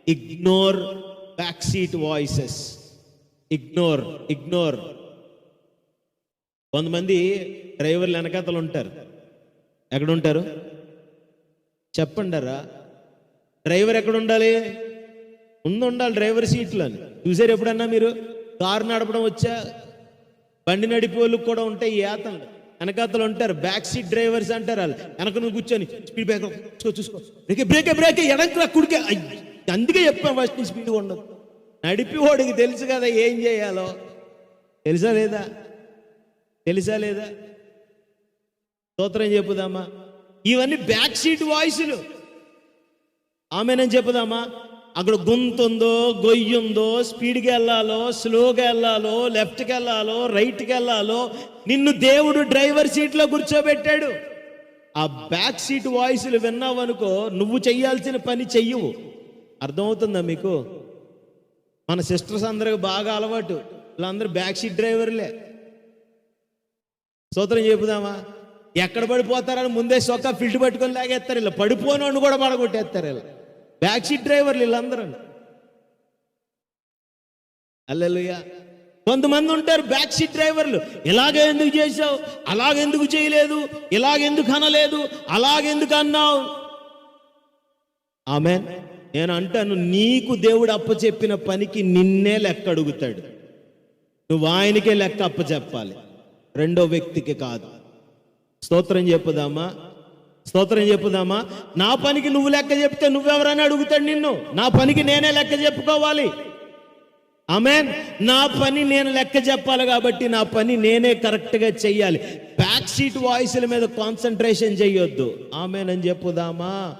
Ignore back seat voices. Ignore. కొంతమంది డ్రైవర్లు వెనకాతలు ఉంటారు. ఎక్కడ ఉంటారు చెప్పండారా? డ్రైవర్ ఎక్కడ ఉండాలి? ముందు ఉండాలి డ్రైవర్ సీట్లో అని. చూసారు ఎప్పుడన్నా మీరు? కారు నడపడం వచ్చా, బండి నడిపే వాళ్ళకి కూడా ఉంటాయి ఈ ఏతలు. వెనకాతలు ఉంటారు బ్యాక్ సీట్ డ్రైవర్స్ అంటారు. వాళ్ళు వెనక నువ్వు కూర్చొని స్పీడ్ బ్రేక్ చూసుకో, బ్రేక్ ఎడంకి కుడికే. అందుకే చెప్పాను ఫస్ట్ స్పీడ్గా ఉండదు. నడిపివాడికి తెలుసు కదా ఏం చేయాలో. తెలుసా లేదా? స్తోత్రం చెప్పుదామా? ఇవన్నీ బ్యాక్ సీట్ వాయిస్లు. ఆమెనని చెప్పుదామా? అక్కడ గుంతుందో, గొయ్యుందో, స్పీడ్కి వెళ్ళాలో, స్లోగా వెళ్ళాలో, లెఫ్ట్కి వెళ్ళాలో, రైట్కి వెళ్ళాలో, నిన్ను దేవుడు డ్రైవర్ సీట్లో కూర్చోబెట్టాడు. ఆ బ్యాక్ సీట్ వాయిస్లు విన్నావు అనుకో, నువ్వు చెయ్యాల్సిన పని చెయ్యవు. అర్థమవుతుందా మీకు? మన సిస్టర్స్ అందరికి బాగా అలవాటు, వీళ్ళందరూ బ్యాక్ సీట్ డ్రైవర్లే. స్తోత్రం చెప్పుదామా? ఎక్కడ పడిపోతారని ముందే సొక్క ఫిల్ట్ పట్టుకొని లాగేస్తారు. ఇలా పడిపోయినోడిని కూడా పడగొట్టేస్తారు. ఇలా బ్యాక్ సీట్ డ్రైవర్లు వీళ్ళందరూ. హల్లెలూయా. కొంతమంది ఉంటారు బ్యాక్ సీట్ డ్రైవర్లు. ఇలాగే ఎందుకు చేసావు, అలాగెందుకు చేయలేదు, ఇలాగెందుకు అనలేదు, అలాగెందుకు అన్నావు. ఆమేన్. నేను అంటాను, నీకు దేవుడు అప్పచెప్పిన పనికి నిన్నే లెక్క అడుగుతాడు. నువ్వు ఆయనకే లెక్క అప్పచెప్పాలి, రెండో వ్యక్తికి కాదు. స్తోత్రం చెప్పుదామా? నా పనికి నువ్వు లెక్క చెప్తే నువ్వెవరని అడుగుతాడు నిన్ను. నా పనికి నేనే లెక్క చెప్పుకోవాలి. ఆమేన్. నా పని నేను లెక్క చెప్పాలి కాబట్టి నా పని నేనే కరెక్ట్గా చెయ్యాలి. బ్యాక్ సీట్ వాయిస్ల మీద కాన్సన్ట్రేషన్ చెయ్యొద్దు. ఆమేన్ అని చెప్పుదామా?